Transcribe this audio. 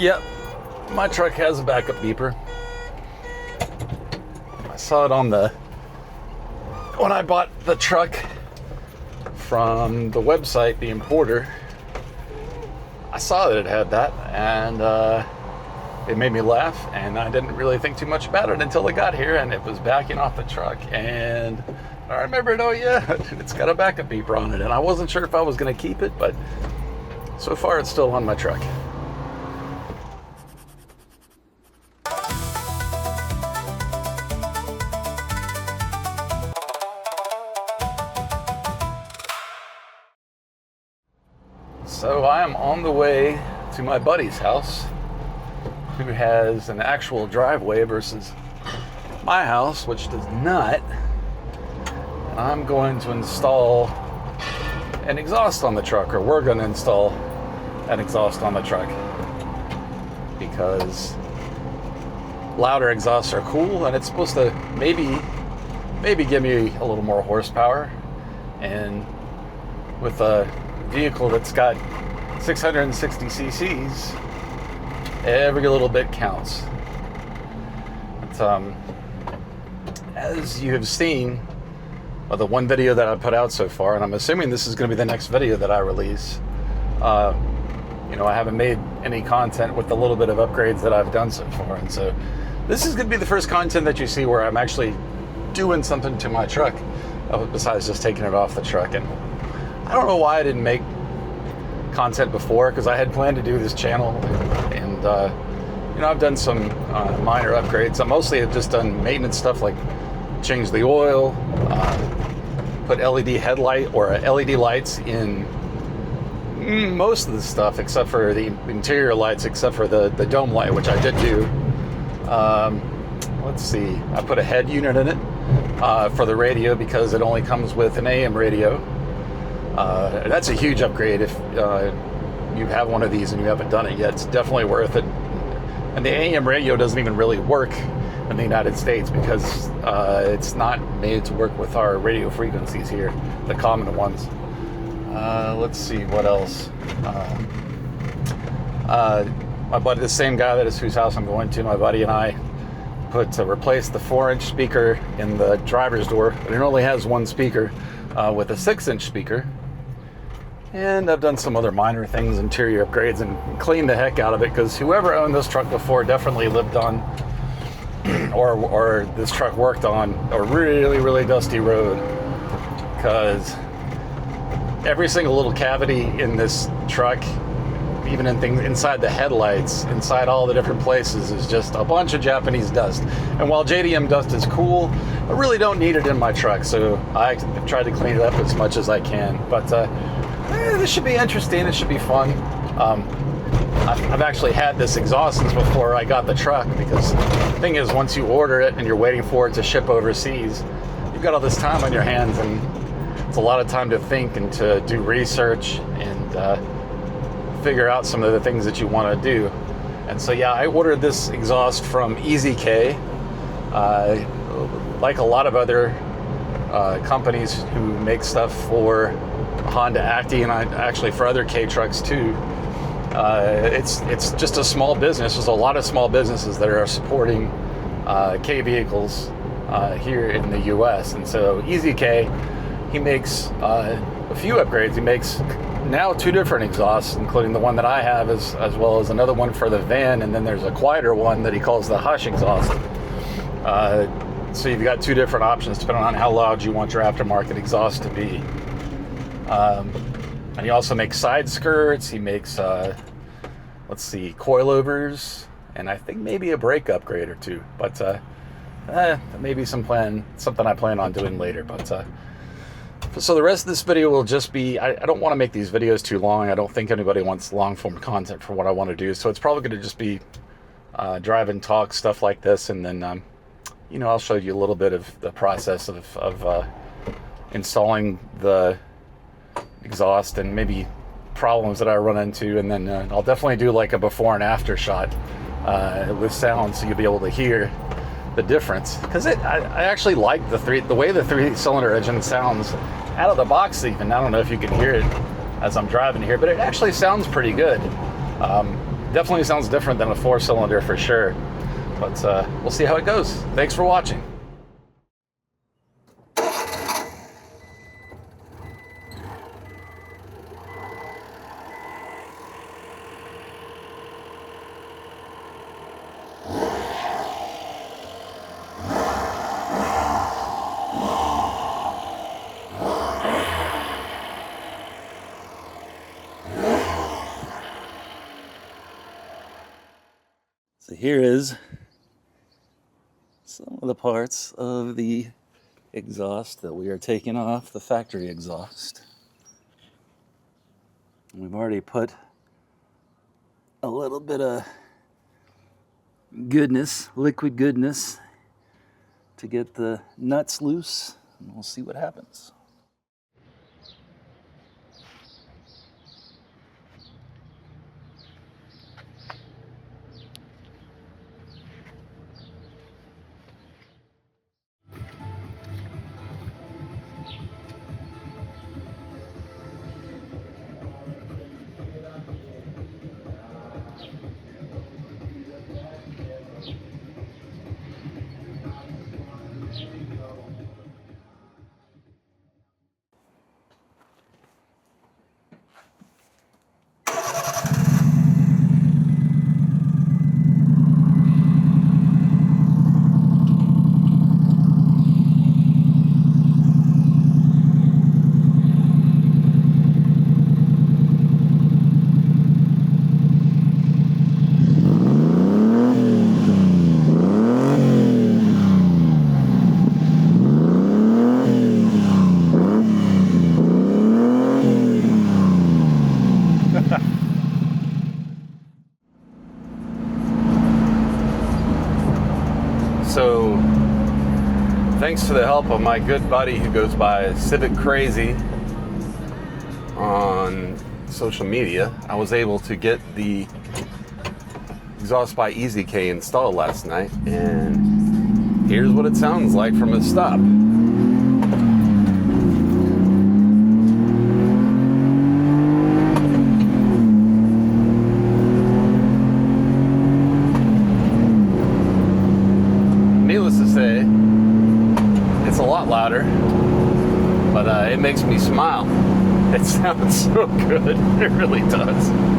Yep, my truck has a backup beeper. I saw it on when I bought the truck from the website, the importer. I saw that it had that, and it made me laugh, and I didn't really think too much about it until it got here, and it was backing off the truck, and I remembered, oh yeah, it's got a backup beeper on it, and I wasn't sure if I was going to keep it, but so far it's still on my truck. So I am on the way to my buddy's house, who has an actual driveway versus my house, which does not. And I'm going to install an exhaust on the truck, or we're going to install an exhaust on the truck, because louder exhausts are cool, and it's supposed to maybe give me a little more horsepower. And with a vehicle that's got 660 cc's, every little bit counts. But, as you have seen by the one video that I put out so far, and I'm assuming this is going to be the next video that I release, I haven't made any content with the little bit of upgrades that I've done so far, and so this is going to be the first content that you see where I'm actually doing something to my truck, besides just taking it off the truck. And I don't know why I didn't make content before, because I had planned to do this channel, and I've done some minor upgrades. I mostly have just done maintenance stuff, like change the oil, put LED headlight or LED lights in most of the stuff except for the interior lights, except for the dome light, which I did do. Let's see, I put a head unit in it for the radio, because it only comes with an AM radio. That's a huge upgrade if you have one of these and you haven't done it yet. It's definitely worth it. And the AM radio doesn't even really work in the United States, because it's not made to work with our radio frequencies here, the common ones. Let's see what else. My buddy, the same guy whose house I'm going to, my buddy and I replaced the 4-inch speaker in the driver's door. It only has one speaker, with a 6-inch speaker. And I've done some other minor things, interior upgrades, and cleaned the heck out of it, because whoever owned this truck before definitely lived on, or this truck worked on a really, really dusty road, because every single little cavity in this truck, even in things inside the headlights, inside all the different places, is just a bunch of Japanese dust. And while JDM dust is cool, I really don't need it in my truck, so I tried to clean it up as much as I can. But this should be interesting. It should be fun. I've actually had this exhaust since before I got the truck, because the thing is, once you order it and you're waiting for it to ship overseas, you've got all this time on your hands, and it's a lot of time to think and to do research and figure out some of the things that you want to do. And so yeah, I ordered this exhaust from EZKEI, like a lot of other companies who make stuff for Honda Acty, and actually for other K trucks too. It's just a small business. There's a lot of small businesses that are supporting K vehicles here in the US. And so EZKEI, he makes a few upgrades. He makes now 2 different exhausts, including the one that I have, as well as another one for the van, and then there's a quieter one that he calls the Hush exhaust. So you've got 2 different options depending on how loud you want your aftermarket exhaust to be. And he also makes side skirts. He makes, let's see, coilovers, and I think maybe a brake upgrade or 2. But maybe something I plan on doing later. But so the rest of this video will just be, I don't want to make these videos too long. I don't think anybody wants long form content for what I want to do. So it's probably going to just be drive and talk, stuff like this, and then I'll show you a little bit of the process of installing the exhaust and maybe problems that I run into, and then I'll definitely do like a before and after shot with sound, so you'll be able to hear the difference. Because I actually like the way the 3-cylinder engine sounds out of the box. Even I don't know if you can hear it as I'm driving here, but it actually sounds pretty good. Definitely sounds different than a 4-cylinder for sure, but we'll see how it goes. Thanks for watching. So here is some of the parts of the exhaust that we are taking off, the factory exhaust. We've already put a little bit of goodness, liquid goodness, to get the nuts loose, and we'll see what happens. So, thanks to the help of my good buddy who goes by Civic Crazy on social media, I was able to get the exhaust by EZKEI installed last night, and here's what it sounds like from a stop. Needless to say, it's a lot louder, but it makes me smile. It sounds so good. It really does.